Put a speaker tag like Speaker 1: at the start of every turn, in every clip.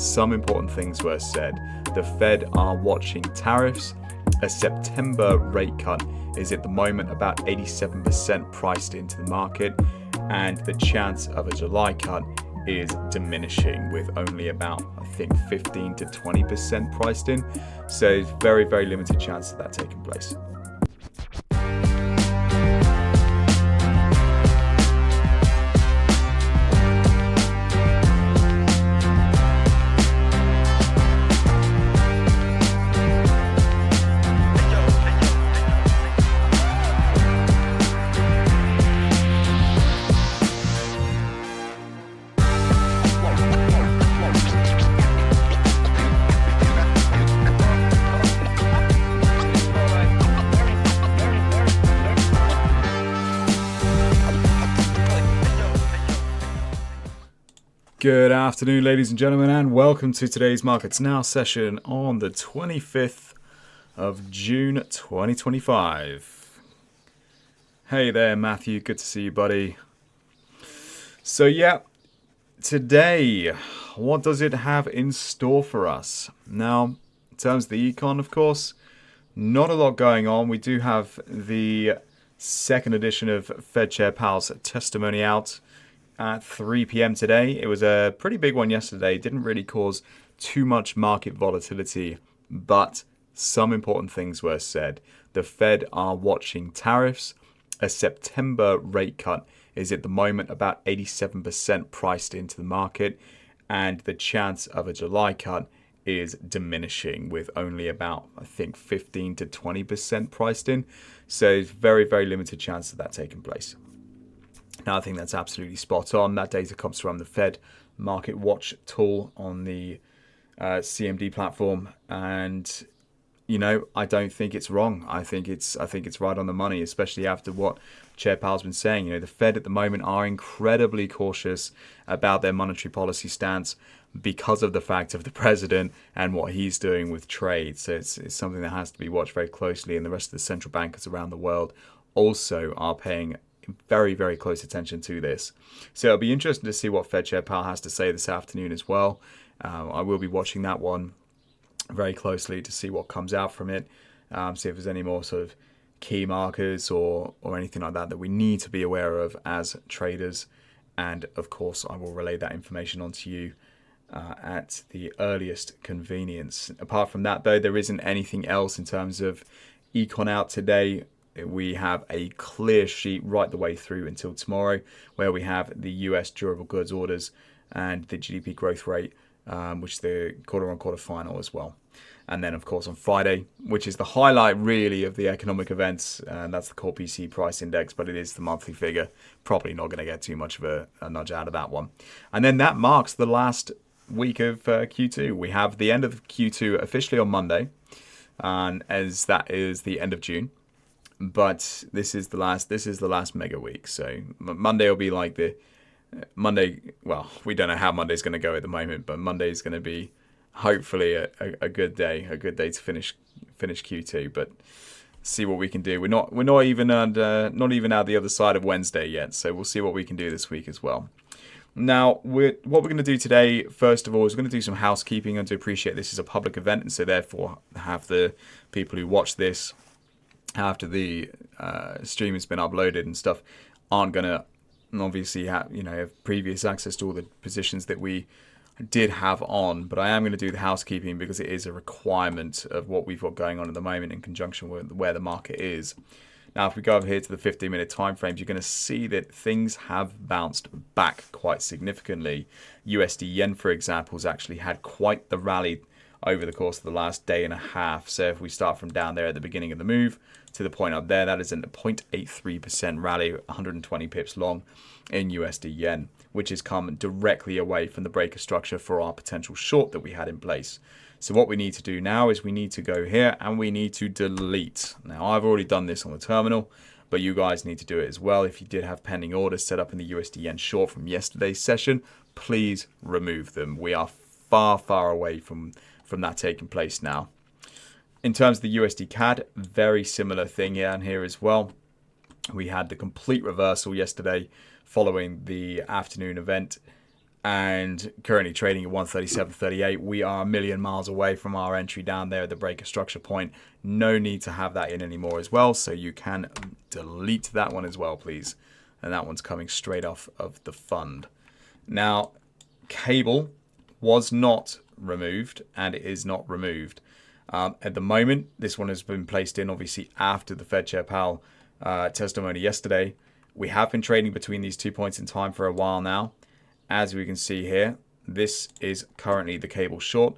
Speaker 1: some important things were said. The Fed are watching tariffs. A September rate cut is at the moment about 87% priced into the market, and the chance of a July cut is diminishing with only about, I think, 15 to 20% priced in. So it's very, very limited chance of that taking place. Good afternoon, ladies and gentlemen, and welcome to today's Markets Now session on the 25th of June 2025. Hey there, Matthew. Good to see you, buddy. So, yeah, today, what does it have in store for us? Now, in terms of the Econ, of course, not a lot going on. We do have the second edition of Fed Chair Powell's testimony out at 3 p.m. today. It was a pretty big one yesterday. It didn't really cause too much market volatility, but some important things were said. The Fed are watching tariffs. A September rate cut is at the moment about 87% priced into the market, and the chance of a July cut is diminishing with only about, I think, 15 to 20% priced in. So it's very, very limited chance of that taking place. Now, I think that's absolutely spot on. That data comes from the Fed Market Watch tool on the CMD platform, and I don't think it's wrong. I think it's right on the money, especially after what Chair Powell's been saying. The Fed at the moment are incredibly cautious about their monetary policy stance because of the fact of the president and what he's doing with trade. So it's something that has to be watched very closely, and the rest of the central bankers around the world also are paying very, very close attention to this. So it'll be interesting to see what Fed Chair Powell has to say this afternoon as well. I will be watching that one very closely to see what comes out from it, see if there's any more sort of key markers or anything like that we need to be aware of as traders. And of course, I will relay that information onto you at the earliest convenience. Apart from that, though, there isn't anything else in terms of Econ out today. We have a clear sheet right the way through until tomorrow, where we have the US durable goods orders and the GDP growth rate, which is the quarter-on-quarter final as well. And then, of course, on Friday, which is the highlight really of the economic events, and that's the core PCE price index, but it is the monthly figure. Probably not going to get too much of a nudge out of that one. And then that marks the last week of Q2. We have the end of Q2 officially on Monday, and as that is the end of June. But this is the last mega week. So Monday will be like the Monday. Well, we don't know how Monday's going to go at the moment, but Monday is going to be hopefully a good day to finish Q2. But see what we can do. We're not even out the other side of Wednesday yet. So we'll see what we can do this week as well. Now, what we're going to do today, first of all, is we're going to do some housekeeping, and to appreciate this is a public event, and so therefore have the people who watch this after the stream has been uploaded and stuff aren't going to obviously have previous access to all the positions that we did have on, but I am going to do the housekeeping because it is a requirement of what we've got going on at the moment in conjunction with where the market is. Now, if we go over here to the 15-minute time frames, you're going to see that things have bounced back quite significantly. USD yen, for example, has actually had quite the rally over the course of the last day and a half. So if we start from down there at the beginning of the move to the point up there, that is a 0.83% rally, 120 pips long in USD yen, which has come directly away from the breaker structure for our potential short that we had in place. So what we need to do now is we need to go here and we need to delete. Now, I've already done this on the terminal, but you guys need to do it as well. If you did have pending orders set up in the USD yen short from yesterday's session, please remove them. We are far, far away from that taking place now. In terms of the USD CAD, very similar thing here as well. We had the complete reversal yesterday following the afternoon event, and currently trading at 137.38. We are a million miles away from our entry down there at the breaker structure point. No need to have that in anymore as well, so you can delete that one as well, please. And that one's coming straight off of the fund. Now, cable was not removed, and it is not removed. At the moment, this one has been placed in, obviously, after the Fed Chair Powell testimony yesterday. We have been trading between these 2 points in time for a while now. As we can see here, this is currently the cable short.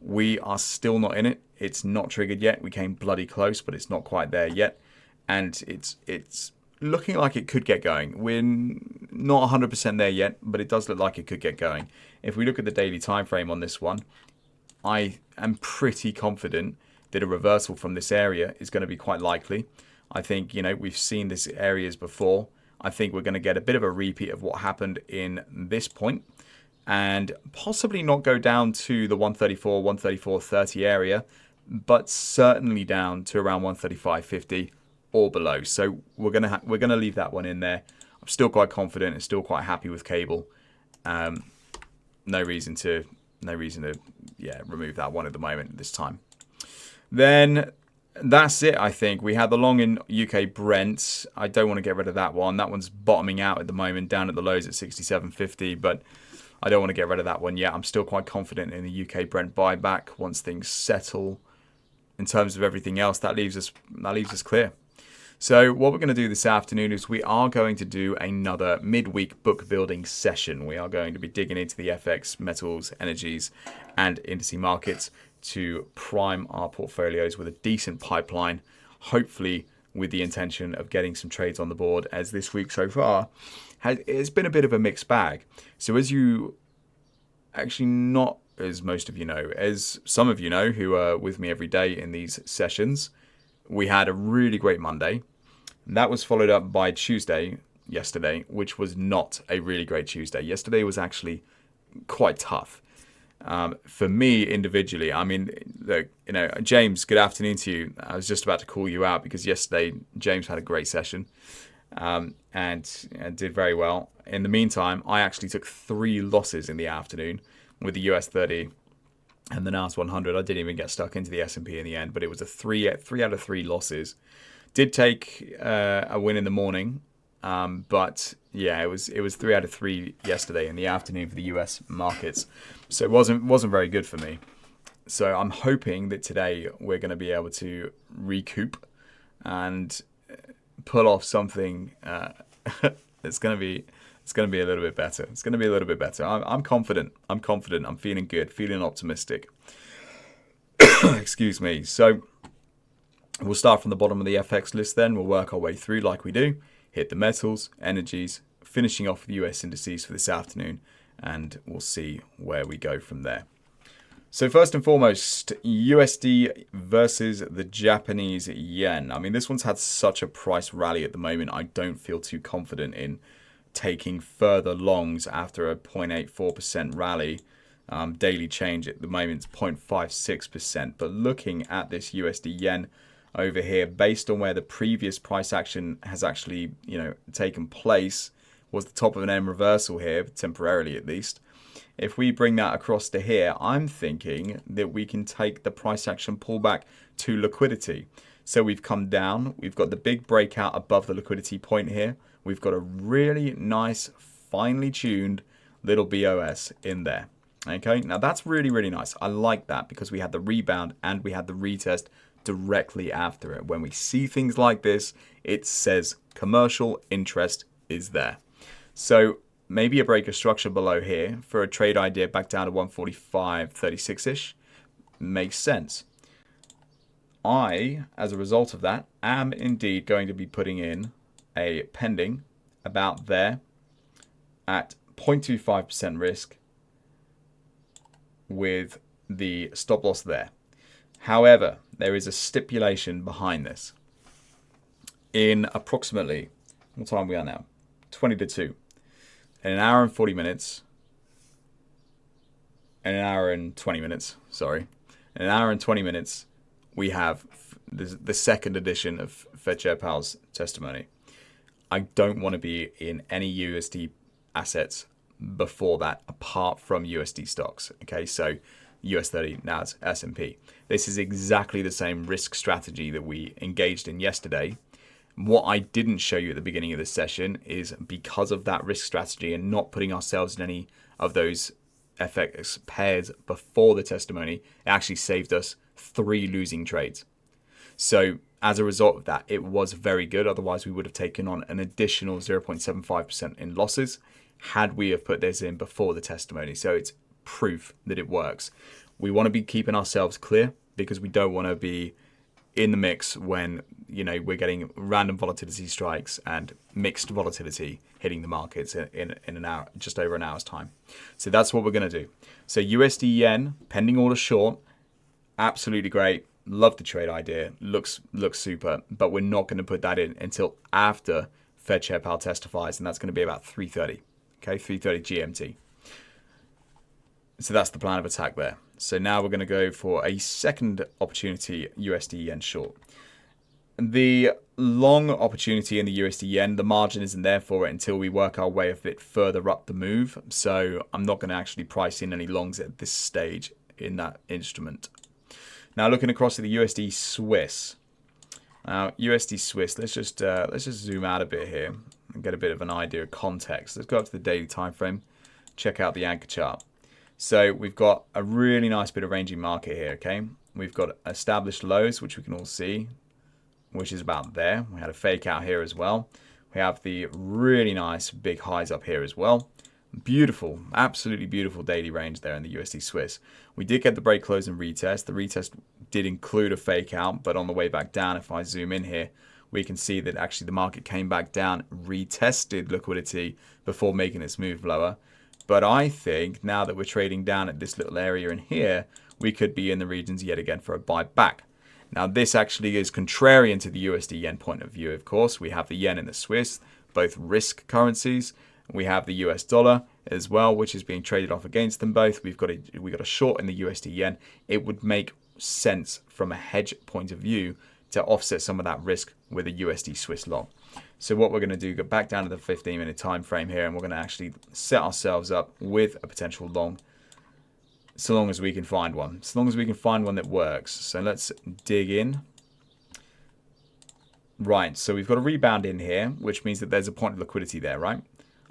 Speaker 1: We are still not in it. It's not triggered yet. We came bloody close, but it's not quite there yet. And it's looking like it could get going. We're not 100% there yet, but it does look like it could get going. If we look at the daily time frame on this one, I am pretty confident that a reversal from this area is going to be quite likely. I think, we've seen these areas before. I think we're going to get a bit of a repeat of what happened in this point and possibly not go down to the 134, 134.30 area, but certainly down to around 135.50 or below. So we're going to leave that one in there. I'm still quite confident and still quite happy with cable. No reason to remove that one at the moment at this time. Then that's it, I think. We had the long in UK Brent. I don't want to get rid of that one. That one's bottoming out at the moment, down at the lows at 67.50, but I don't want to get rid of that one yet. I'm still quite confident in the UK Brent buyback once things settle. In terms of everything else, that leaves us clear. So what we're going to do this afternoon is we are going to do another midweek book building session. We are going to be digging into the FX, metals, energies, and indice markets to prime our portfolios with a decent pipeline, hopefully with the intention of getting some trades on the board, as this week so far it's been a bit of a mixed bag. So as you actually not as most of you know, as some of you know who are with me every day in these sessions, we had a really great Monday. That was followed up by Tuesday, yesterday, which was not a really great Tuesday. Yesterday was actually quite tough. For me individually, I mean, look, James, good afternoon to you. I was just about to call you out because yesterday James had a great session and did very well. In the meantime, I actually took 3 losses in the afternoon with the US 30 and the NAS 100. I didn't even get stuck into the S&P in the end, but it was a 3 out of 3 losses. Did take a win in the morning, but yeah, it was 3 out of 3 yesterday in the afternoon for the US markets. So it wasn't very good for me. So I'm hoping that today we're going to be able to recoup and pull off something that's going to be a little bit better. It's going to be a little bit better. I'm confident. I'm feeling good, feeling optimistic. Excuse me. So we'll start from the bottom of the FX list then. We'll work our way through like we do. Hit the metals, energies, finishing off with US indices for this afternoon, and we'll see where we go from there. So first and foremost, USD versus the Japanese yen. I mean, this one's had such a price rally at the moment. I don't feel too confident in taking further longs after a 0.84% rally. Daily change at the moment is 0.56%. But looking at this USD yen over here, based on where the previous price action has actually, taken place, was the top of an M reversal here, temporarily at least. If we bring that across to here, I'm thinking that we can take the price action pullback to liquidity. So we've come down, we've got the big breakout above the liquidity point here. We've got a really nice, finely tuned little BOS in there. Okay, now that's really, really nice. I like that because we had the rebound and we had the retest directly after it. When we see things like this, it says commercial interest is there. So maybe a breaker structure below here for a trade idea back down to 145.36-ish makes sense. I, as a result of that, am indeed going to be putting in a pending about there at 0.25% risk with the stop loss there. However, there is a stipulation behind this. In approximately, what time we are now? 20 to 2. In an hour and 40 minutes, in an hour and 20 minutes, sorry. In an hour and 20 minutes, we have the second edition of Fed Chair Powell's testimony. I don't want to be in any USD assets before that, apart from USD stocks. Okay, so US 30, NAS, S&P. This is exactly the same risk strategy that we engaged in yesterday. What I didn't show you at the beginning of this session is because of that risk strategy and not putting ourselves in any of those FX pairs before the testimony, it actually saved us 3 losing trades. So as a result of that, it was very good. Otherwise, we would have taken on an additional 0.75% in losses had we have put this in before the testimony. So it's proof that it works. We want to be keeping ourselves clear because we don't want to be in the mix when, you know, we're getting random volatility strikes and mixed volatility hitting the markets in an hour, just over an hour's time. So that's what we're going to do. So USD yen, pending order short, absolutely great. Love the trade idea. Looks super, but we're not going to put that in until after Fed Chair Powell testifies, and that's going to be about 3:30. Okay, 3:30 GMT. So that's the plan of attack there. So now we're going to go for a second opportunity, USD yen short. The long opportunity in the USD yen, the margin isn't there for it until we work our way a bit further up the move. So I'm not going to actually price in any longs at this stage in that instrument. Now looking across to the USD Swiss. Now USD Swiss, let's just zoom out a bit here and get a bit of an idea of context. Let's go up to the daily time frame, check out the anchor chart. So we've got a really nice bit of ranging market here, okay? We've got established lows, which we can all see, which is about there. We had a fake out here as well. We have the really nice big highs up here as well. Beautiful, absolutely beautiful daily range there in the USD Swiss. We did get the break, close, and retest. The retest did include a fake out, but on the way back down, if I zoom in here, we can see that actually the market came back down, retested liquidity before making its move lower. But I think now that we're trading down at this little area in here, we could be in the regions yet again for a buy back. Now this actually is contrarian to the USD yen point of view, of course. We have the yen and the Swiss, both risk currencies. We have the US dollar as well, which is being traded off against them both. We've got a short in the USD yen. It would make sense from a hedge point of view to offset some of that risk with a USD Swiss long. So what we're going to do, go back down to the 15-minute time frame here, and we're going to actually set ourselves up with a potential long, so long as we can find one. So long as we can find one that works. So let's dig in. Right, so we've got a rebound in here, which means that there's a point of liquidity there, right?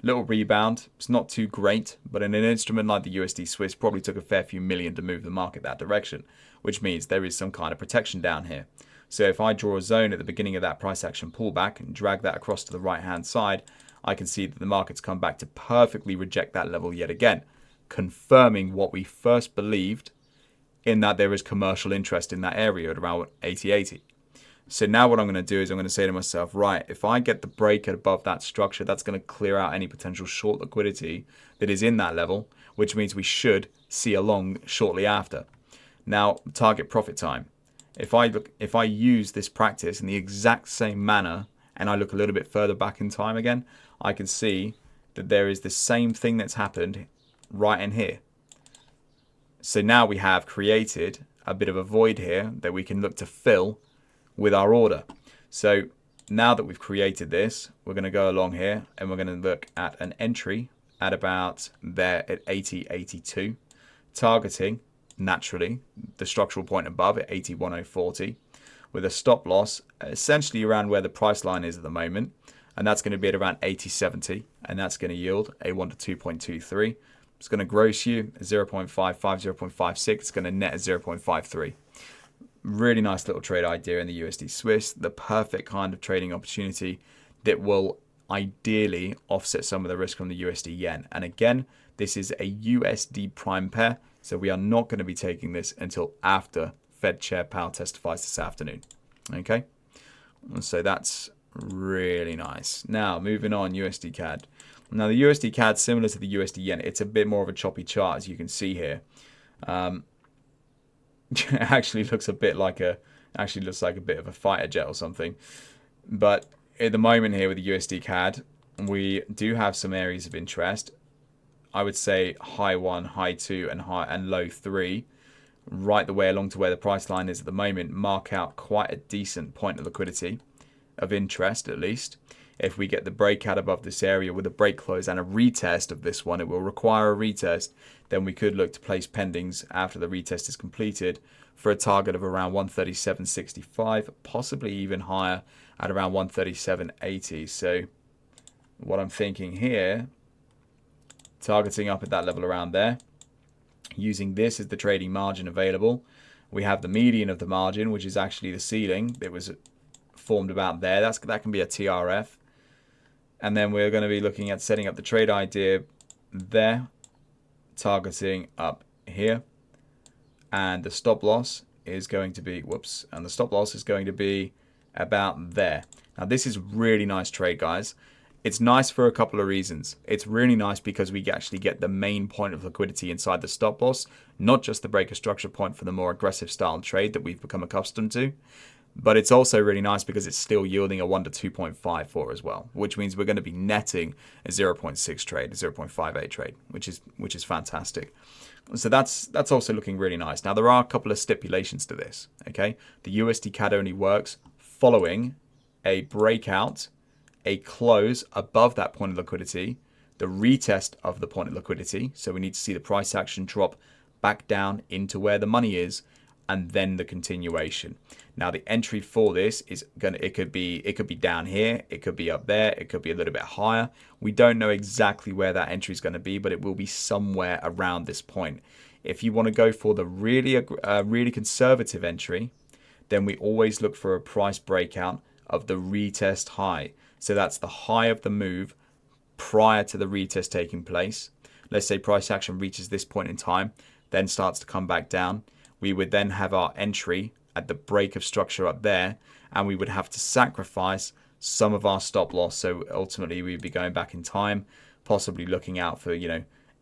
Speaker 1: Little rebound. It's not too great, but in an instrument like the USD Swiss, probably took a fair few million to move the market that direction, which means there is some kind of protection down here. So if I draw a zone at the beginning of that price action pullback and drag that across to the right-hand side, I can see that the market's come back to perfectly reject that level yet again, confirming what we first believed in that there is commercial interest in that area at around 80.80. So now what I'm going to do is I'm going to say to myself, right, if I get the break at above that structure, that's going to clear out any potential short liquidity that is in that level, which means we should see a long shortly after. Now, target profit time. If I use this practice in the exact same manner and I look a little bit further back in time again, I can see that there is the same thing that's happened right in here. So now we have created a bit of a void here that we can look to fill with our order. So now that we've created this, we're going to go along here and we're going to look at an entry at about there at 80.82, targeting naturally the structural point above at 81.040 with a stop loss essentially around where the price line is at the moment, and that's going to be at around 80.70, and that's going to yield a 1 to 2.23. It's going to gross you 0.55, 0.56. It's going to net at 0.53. Really nice little trade idea in the USD Swiss, the perfect kind of trading opportunity that will ideally offset some of the risk from the USD yen. And again, this is a USD prime pair, so we are not going to be taking this until after Fed Chair Powell testifies this afternoon. Okay, so that's really nice. Now moving on, USD CAD. Now the USD CAD, similar to the USD yen, it's a bit more of a choppy chart, as you can see here. It actually looks a bit like a bit of a fighter jet or something. But at the moment here with the USD CAD, we do have some areas of interest. I would say high 1, high 2, and low 3, right the way along to where the price line is at the moment, mark out quite a decent point of liquidity, of interest at least. if we get the breakout above this area with a break close and a retest of this one, it will require a retest, then we could look to place pendings after the retest is completed for a target of around 137.65, possibly even higher at around 137.80. So what I'm thinking here, targeting up at that level around there, using this as the trading margin available. We have the median of the margin, which is actually the ceiling. It was formed about there. That can be a TRF. And then we're going to be looking at setting up the trade idea there, targeting up here. And the stop loss is going to be, and the stop loss is going to be about there. Now this is really nice trade, guys. It's nice for a couple of reasons. It's really nice because we actually get the main point of liquidity inside the stop loss, not just the breaker structure point for the more aggressive style trade that we've become accustomed to. But it's also really nice because it's still yielding a 1 to 2.54 as well, which means we're going to be netting a 0.6 trade, a 0.58 trade, which is fantastic. So that's also looking really nice. Now there are a couple of stipulations to this. Okay, the USD CAD only works following a breakout, a close above that point of liquidity, the retest of the point of liquidity. So we need to see the price action drop back down into where the money is, and then the continuation. Now the entry for this is it could be down here, it could be up there, it could be a little bit higher. We don't know exactly where that entry is going to be, but it will be somewhere around this point. If you want to go for the really conservative entry, then we always look for a price breakout of the retest high. So that's the high of the move prior to the retest taking place. Let's say price action reaches this point in time, then starts to come back down. We would then have our entry at the break of structure up there, and we would have to sacrifice some of our stop loss. So ultimately we'd be going back in time, possibly looking out for,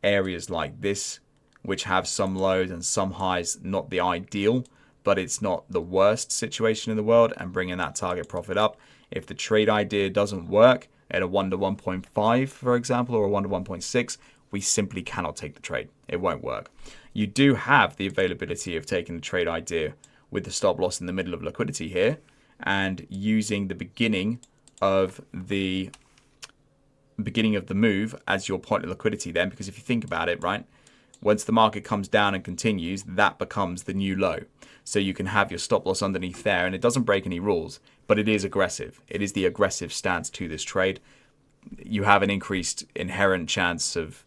Speaker 1: areas like this, which have some lows and some highs, not the ideal, but it's not the worst situation in the world, and bringing that target profit up. If the trade idea doesn't work at a 1 to 1.5, for example, or a 1 to 1.6, we simply cannot take the trade. It won't work. You do have the availability of taking the trade idea with the stop loss in the middle of liquidity here and using the beginning of the move as your point of liquidity then, because if you think about it, right, once the market comes down and continues, that becomes the new low. So you can have your stop loss underneath there, and it doesn't break any rules, but it is aggressive. It is the aggressive stance to this trade. You have an increased inherent chance of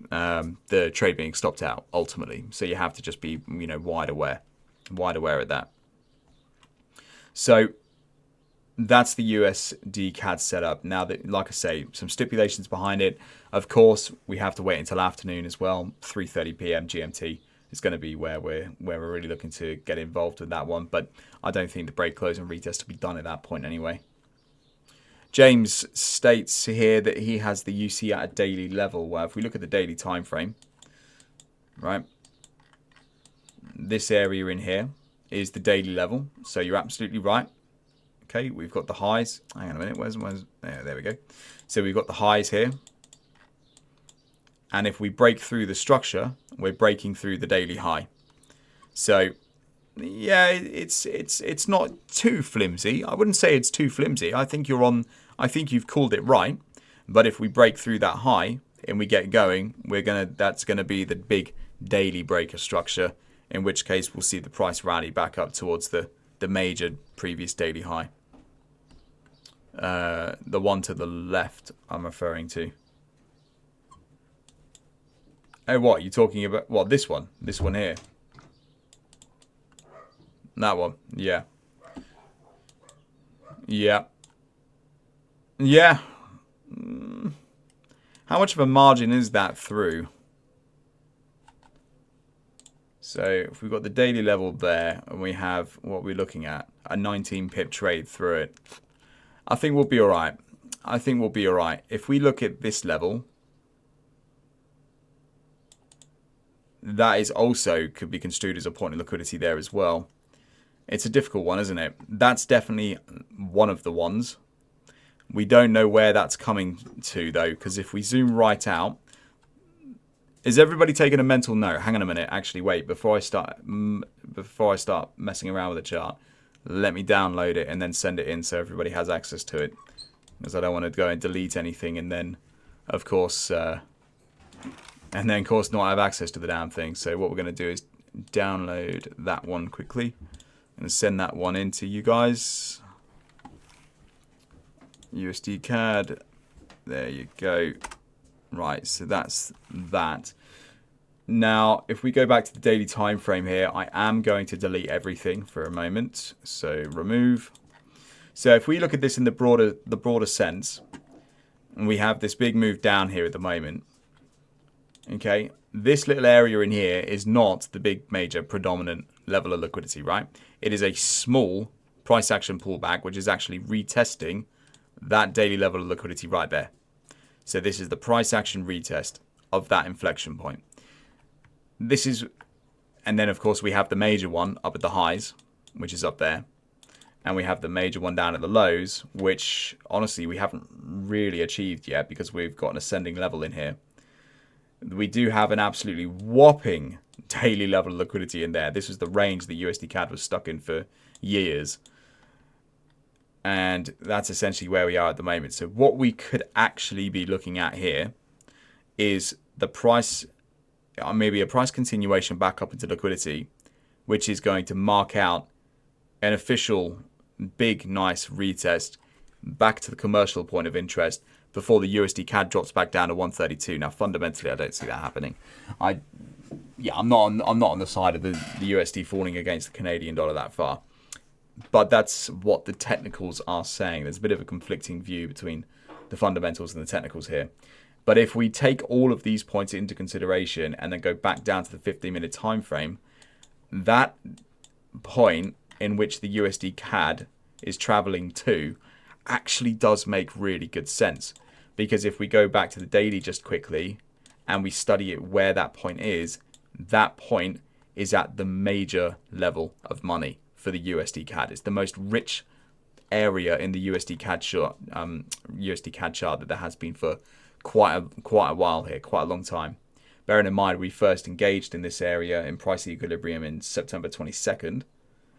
Speaker 1: the trade being stopped out ultimately. So you have to just be, wide aware of that. So that's the USD CAD setup. Now that, like I say, some stipulations behind it. Of course, we have to wait until afternoon as well. 3:30 p.m. GMT is going to be where we're really looking to get involved with that one. But I don't think the break, close, and retest will be done at that point anyway. James states here that he has the UC at a daily level. Well, if we look at the daily time frame, right, this area in here is the daily level. So you're absolutely right. Okay, we've got the highs. Hang on a minute. Where's there we go. So we've got the highs here. And if we break through the structure, we're breaking through the daily high. So yeah, it's not too flimsy. I wouldn't say it's too flimsy. I think you've called it right. But if we break through that high and we get going, that's gonna be the big daily breaker structure, in which case we'll see the price rally back up towards the major previous daily high. The one to the left I'm referring to. Oh, what? You're talking about? What, this one? This one here? That one? Yeah. Yeah. Yeah. How much of a margin is that through? So if we've got the daily level there and we have what we're looking at, a 19 pip trade through it, I think we'll be all right. I think we'll be all right. If we look at this level, that is also could be construed as a point of liquidity there as well. It's a difficult one, isn't it? That's definitely one of the ones. We don't know where that's coming to though, because if we zoom right out, is everybody taking a mental note? Hang on a minute. Actually, wait. Before I start messing around with the chart, let me download it and then send it in so everybody has access to it. because I don't want to go and delete anything and then, of course, not have access to the damn thing. So what we're going to do is download that one quickly and send that one in to you guys. USD CAD. There you go. Right, so that's that. Now, if we go back to the daily time frame here, I am going to delete everything for a moment. So remove. So if we look at this in the broader sense, and we have this big move down here at the moment. Okay, this little area in here is not the big major predominant level of liquidity, right? It is a small price action pullback, which is actually retesting that daily level of liquidity right there. So this is the price action retest of that inflection point. This is, and then of course we have the major one up at the highs, which is up there. And we have the major one down at the lows, which honestly we haven't really achieved yet because we've got an ascending level in here. We do have an absolutely whopping daily level of liquidity in there. This was the range the USD CAD was stuck in for years. And that's essentially where we are at the moment. So what we could actually be looking at here is the price, maybe a price continuation back up into liquidity, which is going to mark out an official big, nice retest back to the commercial point of interest before the USD CAD drops back down to 132. Now, fundamentally, I don't see that happening. I'm not on the side of the USD falling against the Canadian dollar that far. But that's what the technicals are saying. There's a bit of a conflicting view between the fundamentals and the technicals here. But if we take all of these points into consideration and then go back down to the 15-minute time frame, that point in which the USD CAD is traveling to actually does make really good sense. Because if we go back to the daily just quickly and we study it where that point is at the major level of money for the USD CAD. It's the most rich area in the USD CAD chart, that there has been for quite a while here, quite a long time. Bearing in mind we first engaged in this area in price equilibrium in September 22,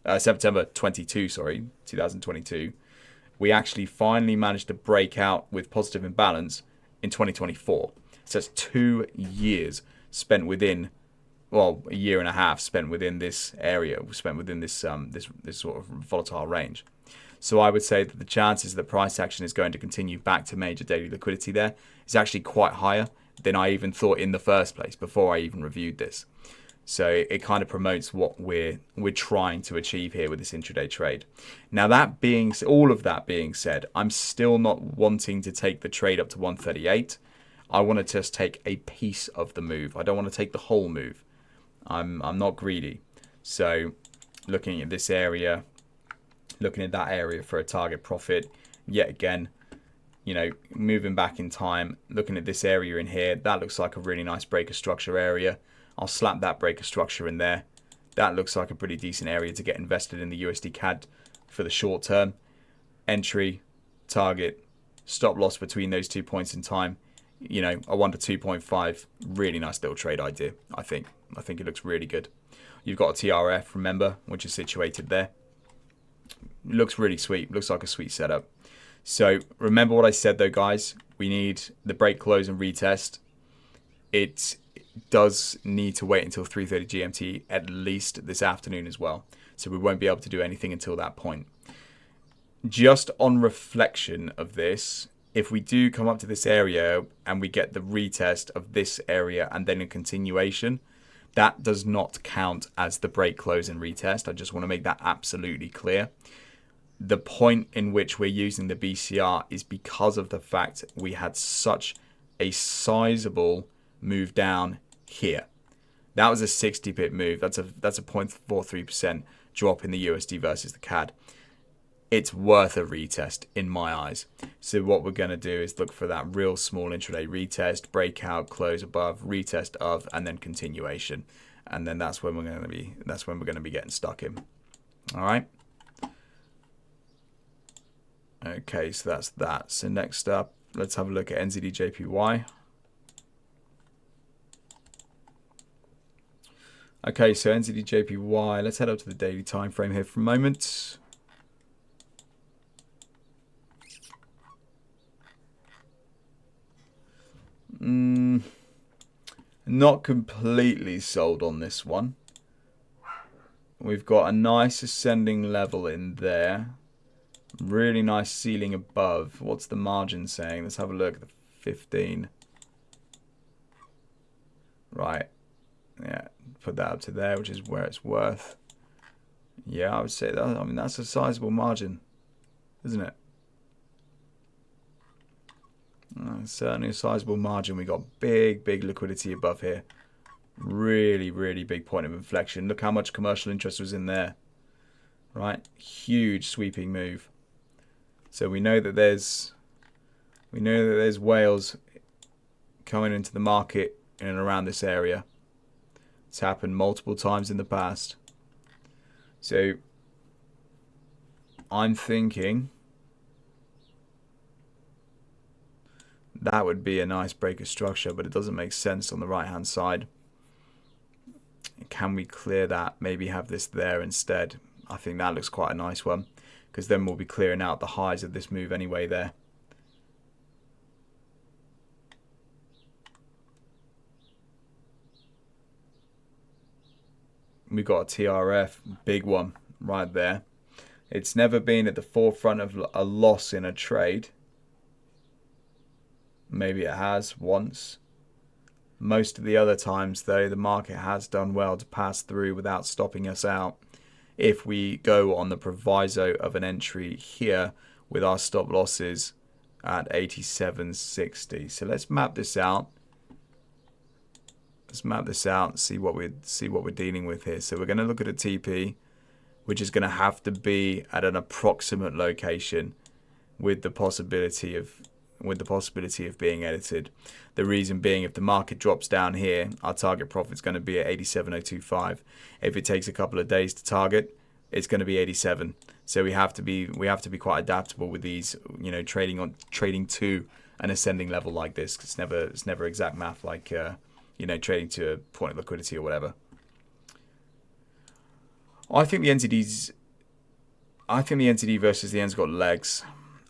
Speaker 1: 2022. We actually finally managed to break out with positive imbalance in 2024. So it's 2 years spent within, well, a year and a half spent within this area, spent within this this sort of volatile range. So I would say that the chances that price action is going to continue back to major daily liquidity there is actually quite higher than I even thought in the first place before I even reviewed this. So it kind of promotes what we're trying to achieve here with this intraday trade. Now all of that being said, I'm still not wanting to take the trade up to 138. I want to just take a piece of the move. I don't want to take the whole move. I'm not greedy. So looking at this area, looking at that area for a target profit, yet again, moving back in time, looking at this area in here, that looks like a really nice breaker structure area. I'll slap that breaker structure in there. That looks like a pretty decent area to get invested in the USD CAD for the short term. Entry, target, stop loss between those 2 points in time. A 1 to 2.5, really nice little trade idea, I think. I think it looks really good. You've got a TRF, remember, which is situated there. It looks really sweet. Looks like a sweet setup. So remember what I said though, guys. We need the break, close, and retest. It does need to wait until 3:30 GMT at least this afternoon as well. So we won't be able to do anything until that point. Just on reflection of this, if we do come up to this area and we get the retest of this area and then a continuation, that does not count as the break, close, and retest. I just want to make that absolutely clear. The point in which we're using the BCR is because of the fact we had such a sizable move down here. That was a 60 pip move. That's a 0.43% drop in the USD versus the CAD. It's worth a retest in my eyes. So what we're going to do is look for that real small intraday retest, breakout, close above, retest of, and then continuation. And then that's when we're going to be getting stuck in. All right. Okay, so that's that. So next up, let's have a look at NZD/JPY. Okay, so NZD/JPY, let's head up to the daily time frame here for a moment. Not completely sold on this one. We've got a nice ascending level in there. Really nice ceiling above. What's the margin saying? Let's have a look at the 15. Right. Yeah, put that up to there, which is where it's worth. Yeah, I would say that. I mean, that's a sizable margin, isn't it? Certainly a sizable margin. We got big liquidity above here. Really big point of inflection. Look how much commercial interest was in there. Right, huge sweeping move. So we know that there's whales coming into the market in and around this area. It's happened multiple times in the past. So I'm thinking that would be a nice breaker structure, but it doesn't make sense on the right hand side. Can we clear that? Maybe have this there instead. I think that looks quite a nice one, because then we'll be clearing out the highs of this move anyway there. We've got a TRF, big one right there. It's never been at the forefront of a loss in a trade. Maybe it has once. Most of the other times, though, the market has done well to pass through without stopping us out. If we go on the proviso of an entry here with our stop losses at 87.60. So let's map this out. Let's map this out and see what we're dealing with here. So we're going to look at a TP, which is going to have to be at an approximate location with the possibility of being edited. The reason being, if the market drops down here, our target profit is going to be at 87.025. If it takes a couple of days to target, it's going to be 87. So we have to be quite adaptable with these, trading to an ascending level like this. It's never exact math like trading to a point of liquidity or whatever. I think the NZD versus the Yen's got legs.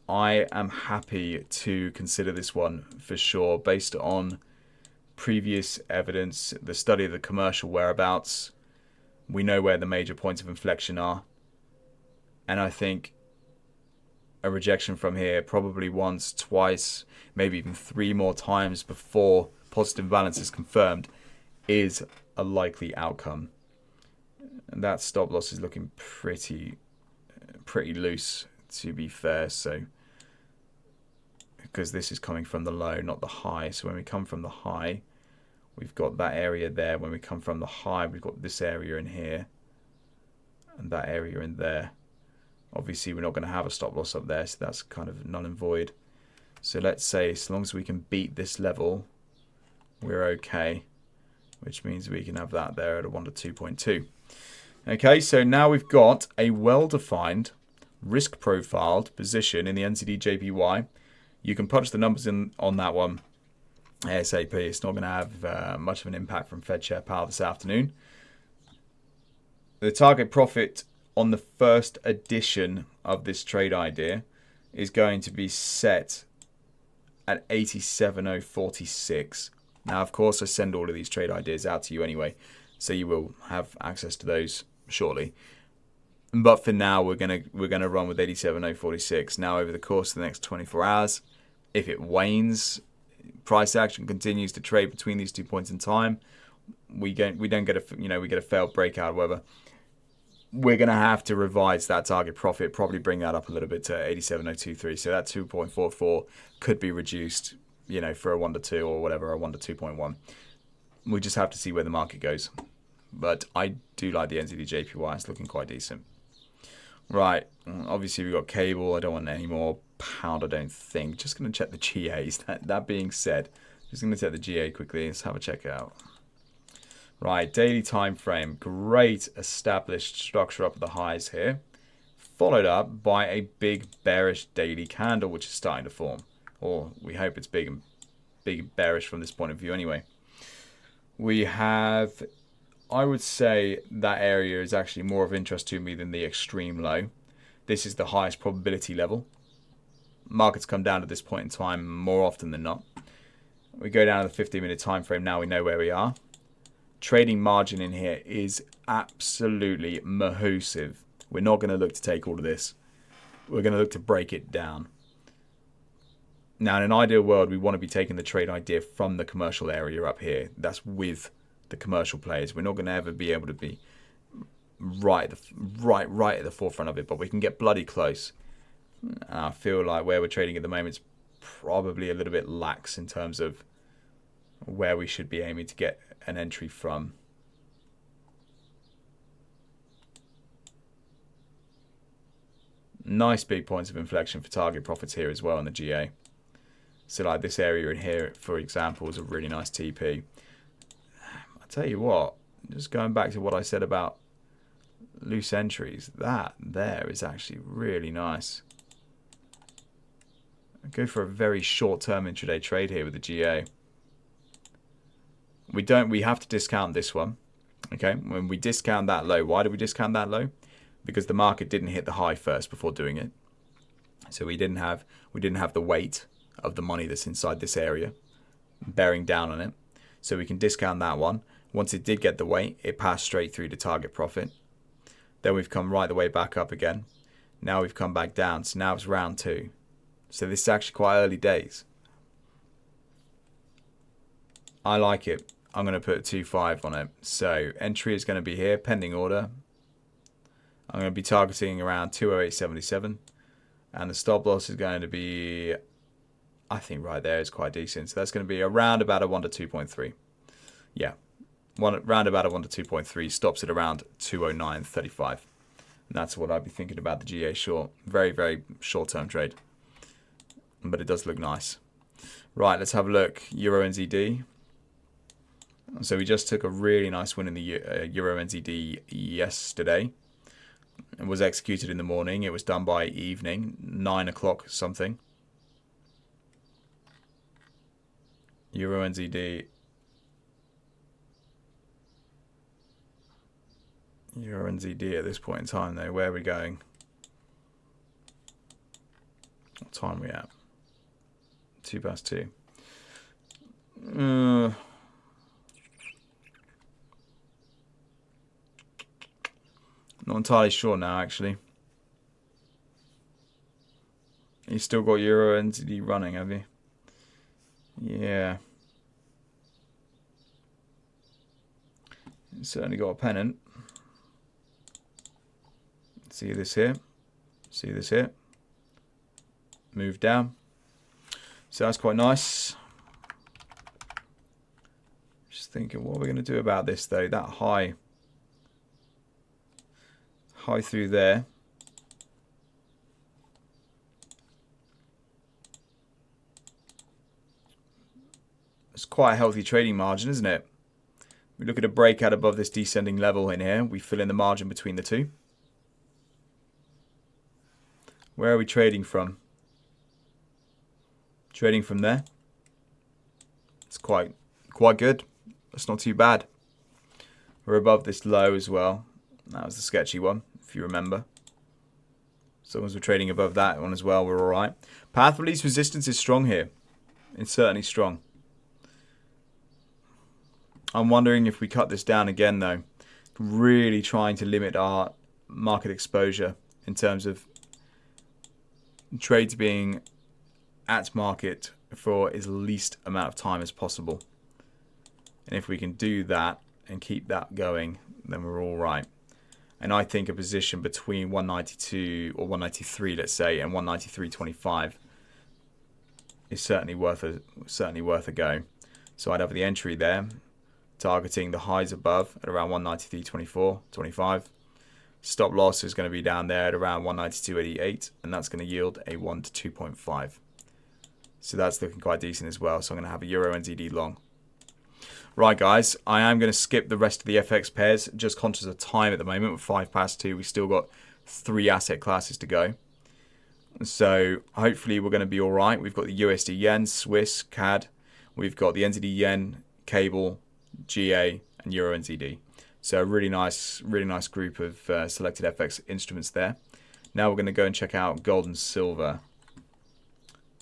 Speaker 1: I am happy to consider this one for sure, based on previous evidence, the study of the commercial whereabouts. We know where the major points of inflection are. And I think a rejection from here probably once, twice, maybe even 3 more times before positive balance is confirmed is a likely outcome. And that stop loss is looking pretty loose, to be fair. So because this is coming from the low, not the high. So when we come from the high, we've got that area there. When we come from the high, we've got this area in here and that area in there. Obviously, we're not going to have a stop loss up there, so that's kind of null and void. So let's say as long as we can beat this level, we're okay, which means we can have that there at a 1 to 2.2. Okay, so now we've got a well-defined risk profiled position in the NZD JPY. You can punch the numbers in on that one ASAP. It's not going to have much of an impact from Fed Chair Powell this afternoon. The target profit on the first edition of this trade idea is going to be set at 87.046. Now, of course, I send all of these trade ideas out to you anyway, so you will have access to those shortly. But for now, we're gonna run with 87.046. Now, over the course of the next 24 hours, if it wanes, price action continues to trade between these 2 points in time, we get a failed breakout, or whatever. We're gonna have to revise that target profit, probably bring that up a little bit to 87.023. So that 2.44 could be reduced, for a 1 to 2 or whatever, a 1 to 2.1. We just have to see where the market goes. But I do like the NZD JPY. It's looking quite decent. Right, obviously we've got cable. I don't want any more pound, I don't think. Just going to check the GAs. That being said, just going to check the GA quickly. Let's have a check out. Right, daily time frame. Great established structure up at the highs here. Followed up by a big bearish daily candle, which is starting to form. Or we hope it's big bearish from this point of view anyway. We have, I would say that area is actually more of interest to me than the extreme low. This is the highest probability level. Markets come down to this point in time more often than not. We go down to the 50-minute time frame. Now we know where we are. Trading margin in here is absolutely massive. We're not going to look to take all of this. We're going to look to break it down. Now, in an ideal world, we want to be taking the trade idea from the commercial area up here. That's with the commercial players. We're not going to ever be able to be right at the forefront of it, but we can get bloody close. I feel like where we're trading at the moment is probably a little bit lax in terms of where we should be aiming to get an entry from. Nice big points of inflection for target profits here as well in the GA. So like this area in here, for example, is a really nice TP. I tell you what, just going back to what I said about loose entries, that there is actually really nice. I go for a very short-term intraday trade here with the GA. We have to discount this one. Okay, when we discount that low, why do we discount that low? Because the market didn't hit the high first before doing it. So we didn't have the weight of the money that's inside this area bearing down on it. So we can discount that one. Once it did get the weight, it passed straight through to target profit. Then we've come right the way back up again. Now we've come back down. So now it's round 2. So this is actually quite early days. I like it. I'm going to put 2.5 on it. So entry is going to be here, pending order. I'm going to be targeting around 208.77. And the stop loss is going to be, I think right there is quite decent. So that's going to be around about a 1 to 2.3. Yeah, round about a 1 to 2.3. Stops at around 209.35. And that's what I'd be thinking about the GA short. Very, very short-term trade. But it does look nice. Right, let's have a look. Euro NZD. So we just took a really nice win in the Euro NZD yesterday. It was executed in the morning. It was done by evening, 9 o'clock something. Euro NZD. Euro NZD at this point in time though. Where are we going? What time are we at? 2:02. Not entirely sure now, actually. You still got Euro NZD running, have you? Yeah. You certainly got a pennant. See this here. See this here. Move down. So that's quite nice. Just thinking what we're going to do about this, though. That high through there. It's quite a healthy trading margin, isn't it? We look at a breakout above this descending level in here. We fill in the margin between the two. Where are we trading from? Trading from there. It's quite good. That's not too bad. We're above this low as well. That was the sketchy one, if you remember. So long as we're trading above that one as well, we're all right. Path of least resistance is strong here. It's certainly strong. I'm wondering if we cut this down again, though. Really trying to limit our market exposure in terms of trades being at market for as least amount of time as possible. And if we can do that and keep that going, then we're all right. And I think a position between 192 or 193, let's say, and 193.25 is certainly worth a go. So I'd have the entry there, targeting the highs above at around 193.24, 25. Stop loss is going to be down there at around 192.88, and that's going to yield a 1 to 2.5. So that's looking quite decent as well. So I'm going to have a Euro NZD long. Right, guys, I am going to skip the rest of the FX pairs. Just conscious of time at the moment. With 2:05, we've still got 3 asset classes to go. So hopefully we're going to be all right. We've got the USD Yen, Swiss, CAD. We've got the NZD Yen, Cable, GA, and Euro NZD. So a really nice group of selected FX instruments there. Now we're going to go and check out gold and silver.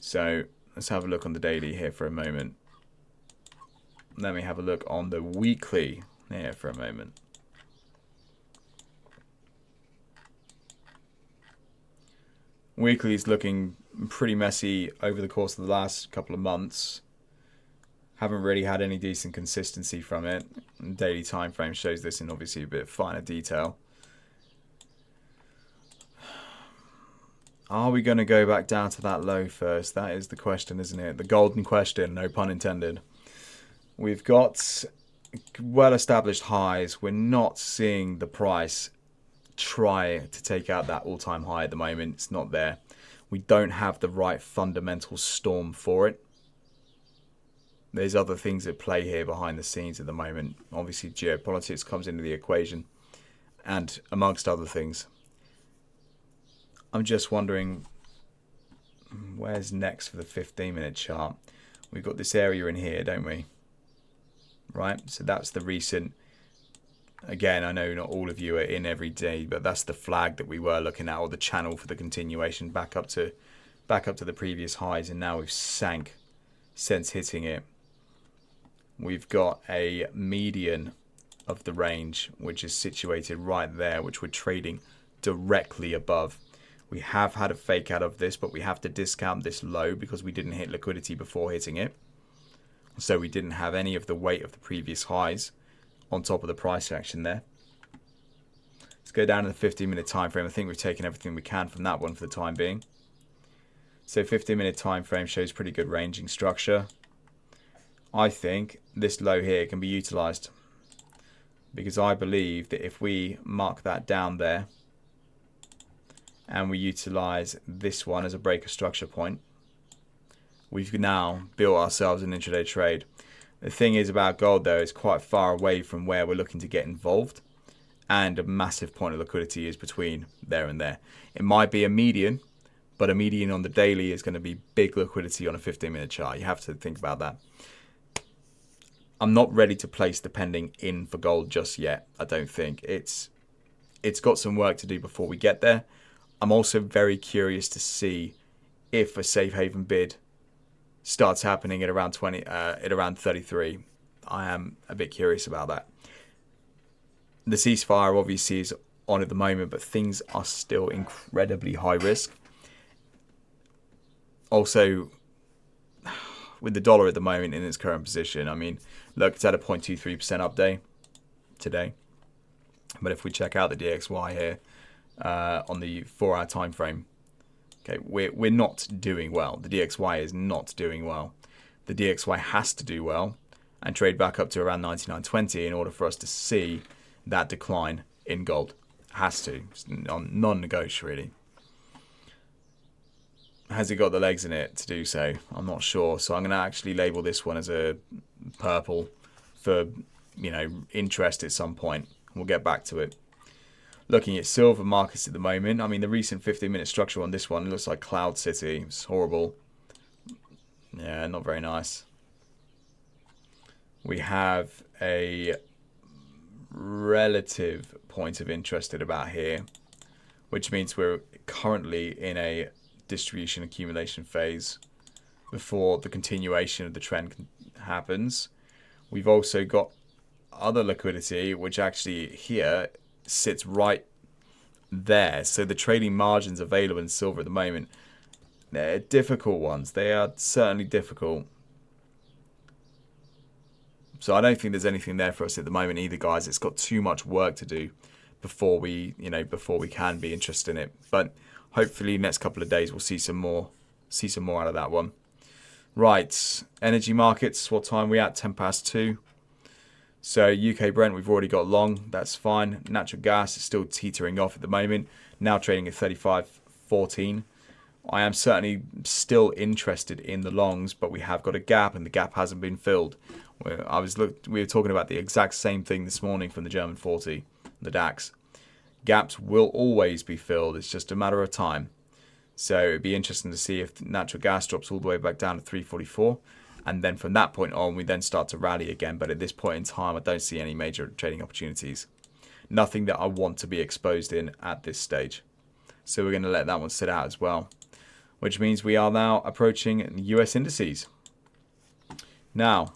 Speaker 1: So let's have a look on the daily here for a moment. Let me have a look on the weekly here for a moment. Weekly is looking pretty messy over the course of the last couple of months. Haven't really had any decent consistency from it. Daily time frame shows this in obviously a bit finer detail. Are we going to go back down to that low first? That is the question, isn't it? The golden question, no pun intended. We've got well-established highs. We're not seeing the price try to take out that all-time high at the moment. It's not there. We don't have the right fundamental storm for it. There's other things at play here behind the scenes at the moment. Obviously, geopolitics comes into the equation, and amongst other things. I'm just wondering, where's next for the 15-minute chart? We've got this area in here, don't we? Right, so that's the recent. Again, I know not all of you are in every day, but that's the flag that we were looking at, or the channel for the continuation back up to the previous highs, and now we've sank since hitting it. We've got a median of the range, which is situated right there, which we're trading directly above. We have had a fake out of this, but we have to discount this low because we didn't hit liquidity before hitting it. So we didn't have any of the weight of the previous highs on top of the price action there. Let's go down to the 15-minute time frame. I think we've taken everything we can from that one for the time being. So 15-minute time frame shows pretty good ranging structure. I think this low here can be utilized because I believe that if we mark that down there and we utilize this one as a breaker structure point, we've now built ourselves an intraday trade. The thing is about gold, though, it's quite far away from where we're looking to get involved, and a massive point of liquidity is between there and there. It might be a median, but a median on the daily is going to be big liquidity on a 15-minute chart. You have to think about that. I'm not ready to place the pending in for gold just yet. I don't think it's got some work to do before we get there. I'm also very curious to see if a safe haven bid starts happening at around 33. I am a bit curious about that. The ceasefire obviously is on at the moment, but things are still incredibly high risk. Also, with the dollar at the moment in its current position, I mean, look, it's at a 0.23% up day today. But if we check out the DXY here on the 4-hour time frame, okay, we're not doing well. The DXY is not doing well. The DXY has to do well and trade back up to around 99.20 in order for us to see that decline in gold. Has to. It's non-negotiable, really. Has it got the legs in it to do so? I'm not sure. So I'm going to actually label this one as a purple for, interest at some point. We'll get back to it. Looking at silver markets at the moment, I mean, the recent 15-minute structure on this one looks like Cloud City. It's horrible. Yeah, not very nice. We have a relative point of interest at about here, which means we're currently in a distribution accumulation phase before the continuation of the trend happens. We've also got other liquidity, which actually here sits right there. So the trading margins available in silver at the moment, they're difficult ones. They are certainly difficult. So I don't think there's anything there for us at the moment either, guys. It's got too much work to do before we can be interested in it. But hopefully next couple of days we'll see some more out of that one. Right, energy markets, what time are we at? 2:10. So UK Brent, we've already got long, that's fine. Natural gas is still teetering off at the moment, now trading at 35.14. I am certainly still interested in the longs, but we have got a gap and the gap hasn't been filled. We were talking about the exact same thing this morning from the German 40, the DAX. Gaps will always be filled, it's just a matter of time. So it'd be interesting to see if natural gas drops all the way back down to 344. And then from that point on, we then start to rally again. But at this point in time, I don't see any major trading opportunities. Nothing that I want to be exposed in at this stage. So we're going to let that one sit out as well. Which means we are now approaching US indices. Now,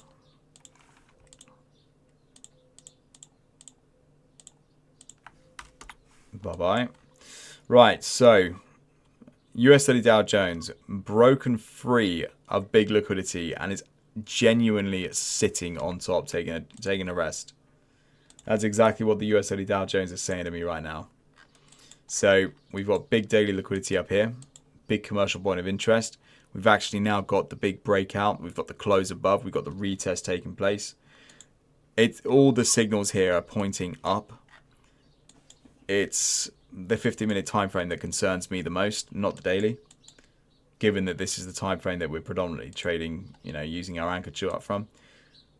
Speaker 1: Bye-bye. Right, so US30 Dow Jones broken free of big liquidity and is genuinely sitting on top, taking a rest. That's exactly what the US30 Dow Jones is saying to me right now. So we've got big daily liquidity up here, big commercial point of interest. We've actually now got the big breakout. We've got the close above. We've got the retest taking place. All the signals here are pointing up. It's the 50-minute time frame that concerns me the most, not the daily, given that this is the time frame that we're predominantly trading, using our anchor chart from.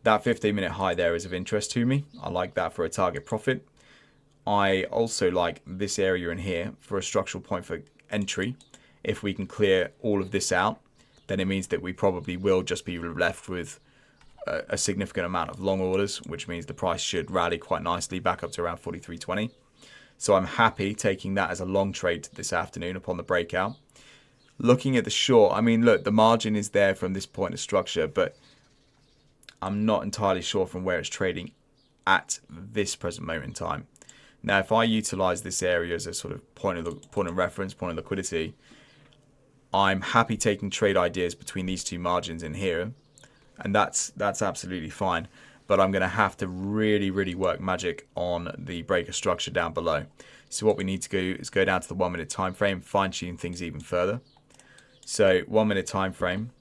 Speaker 1: That 15-minute high there is of interest to me. I like that for a target profit. I also like this area in here for a structural point for entry. If we can clear all of this out, then it means that we probably will just be left with a significant amount of long orders, which means the price should rally quite nicely back up to around 43.20. So I'm happy taking that as a long trade this afternoon upon the breakout. Looking at the short, I mean, look, the margin is there from this point of structure, but I'm not entirely sure from where it's trading at this present moment in time. Now, if I utilize this area as a sort of point of reference, point of liquidity, I'm happy taking trade ideas between these two margins in here, and that's absolutely fine. But I'm going to have to really, really work magic on the breaker structure down below. So what we need to do is go down to the 1 minute time frame, fine tune things even further. So 1 minute time frame,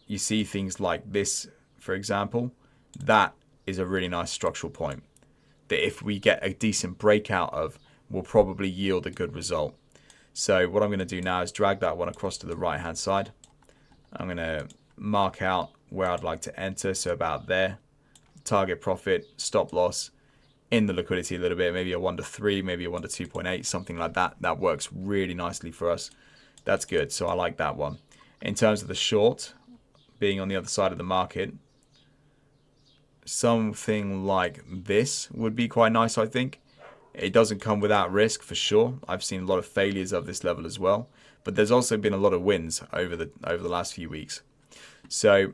Speaker 1: you see things like this, for example. That is a really nice structural point that if we get a decent breakout of, will probably yield a good result. So what I'm going to do now is drag that one across to the right hand side. I'm going to mark out where I'd like to enter, so about there. Target profit, stop loss, in the liquidity a little bit, maybe a 1 to 3, maybe a 1 to 2.8, something like that. That works really nicely for us. That's good, so I like that one. In terms of the short, being on the other side of the market, something like this would be quite nice, I think. It doesn't come without risk for sure. I've seen a lot of failures of this level as well, but there's also been a lot of wins over the last few weeks. So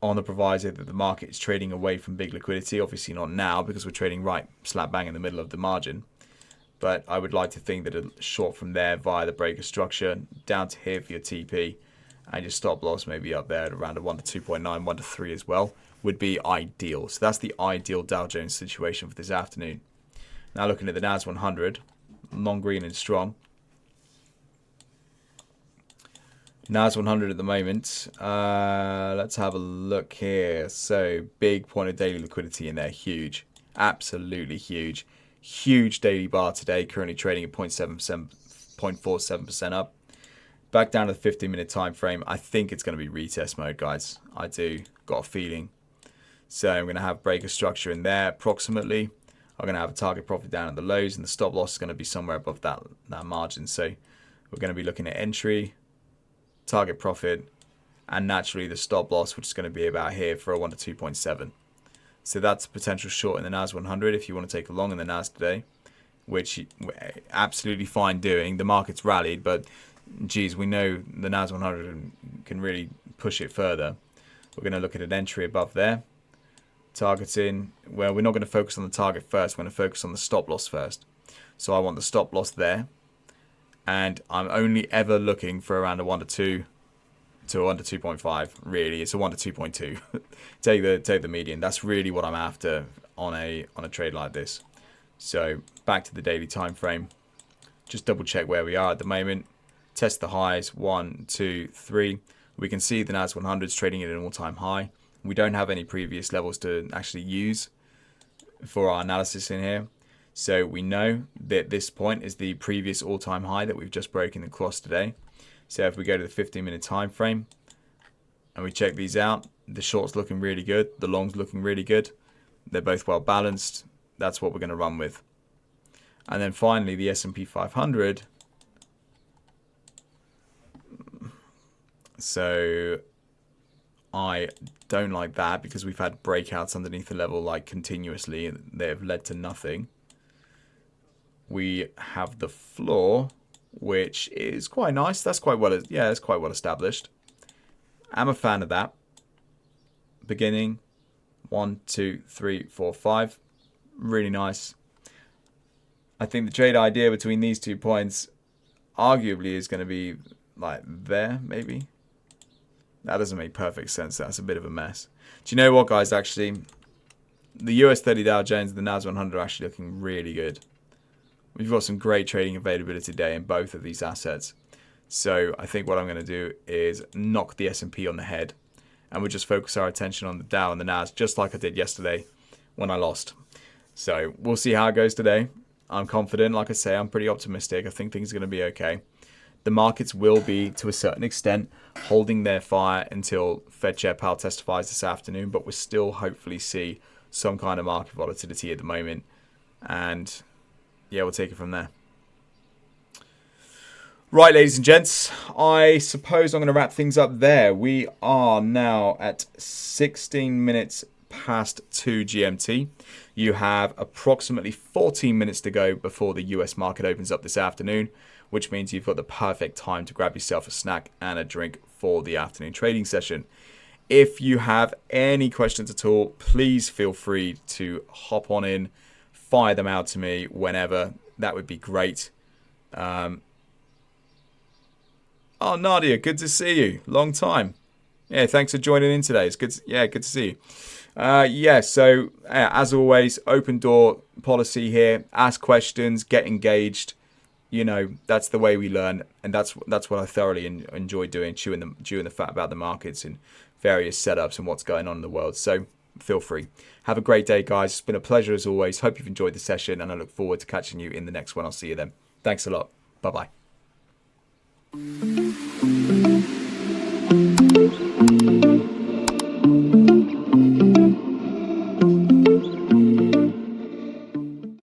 Speaker 1: on the proviso that the market is trading away from big liquidity, obviously not now because we're trading right slap bang in the middle of the margin, but I would like to think that a short from there via the breaker structure down to here for your TP and your stop loss maybe up there at around a 1 to 2.9, 1 to 3 as well would be ideal. So that's the ideal Dow Jones situation for this afternoon. Now looking at the NAS 100, long green and strong. NAS 100 at the moment. Let's have a look here. So big point of daily liquidity in there, huge, absolutely huge, huge daily bar today. Currently trading at 0.47% up. Back down to the 15-minute time frame. I think it's going to be retest mode, guys. I do got a feeling. So I'm going to have breaker structure in there approximately. I'm going to have a target profit down at the lows, and the stop loss is going to be somewhere above that margin. So we're going to be looking at entry, target profit, and naturally the stop loss, which is going to be about here for a 1 to 2.7. So that's potential short in the NAS 100 if you want to take a long in the NAS today, which we're absolutely fine doing. The market's rallied, but geez, we know the NAS 100 can really push it further. We're going to look at an entry above there. Targeting, well, we're not going to focus on the target first. We're going to focus on the stop loss first. So I want the stop loss there. And I'm only ever looking for around a 1 to 2 to a 1 to 2.5. Really, it's a 1 to 2.2. take the median. That's really what I'm after on a trade like this. So back to the daily time frame. Just double check where we are at the moment. Test the highs, 1, 2, 3. We can see the NAS 100 is trading at an all-time high. We don't have any previous levels to actually use for our analysis in here. So we know that this point is the previous all-time high that we've just broken across today. So if we go to the 15-minute time frame and we check these out, the short's looking really good, the long's looking really good. They're both well balanced. That's what we're going to run with. And then finally, the S&P 500. So I don't like that because we've had breakouts underneath the level like continuously and they have led to nothing. We have the floor, which is quite nice. That's quite well, yeah, it's quite well established. I'm a fan of that. Beginning, 1, 2, 3, 4, 5. Really nice. I think the trade idea between these 2 points arguably is going to be like there, maybe. That doesn't make perfect sense. That's a bit of a mess. Do you know what, guys? Actually, the US 30 Dow Jones and the NAS 100 are actually looking really good. We've got some great trading availability today in both of these assets. So I think what I'm going to do is knock the S&P on the head, and we'll just focus our attention on the Dow and the NAS, just like I did yesterday when I lost. So we'll see how it goes today. I'm confident. Like I say, I'm pretty optimistic. I think things are going to be okay. The markets will be, to a certain extent, holding their fire until Fed Chair Powell testifies this afternoon, but we'll still hopefully see some kind of market volatility at the moment. And yeah, we'll take it from there. Right, ladies and gents, I suppose I'm going to wrap things up there. We are now at 16 minutes past 2 GMT. You have approximately 14 minutes to go before the US market opens up this afternoon, which means you've got the perfect time to grab yourself a snack and a drink for the afternoon trading session. If you have any questions at all, please feel free to hop on in, fire them out to me whenever. That would be great. Oh, Nadia, good to see you. Long time. Yeah, thanks for joining in today. It's good. Good to see you. So as always, open door policy here. Ask questions, get engaged. You know, that's the way we learn, and that's what I thoroughly enjoy doing, chewing the fat about the markets and various setups and what's going on in the world. So feel free. Have a great day, guys. It's been a pleasure as always. Hope you've enjoyed the session, and I look forward to catching you in the next one. I'll see you then. Thanks a lot. Bye-bye.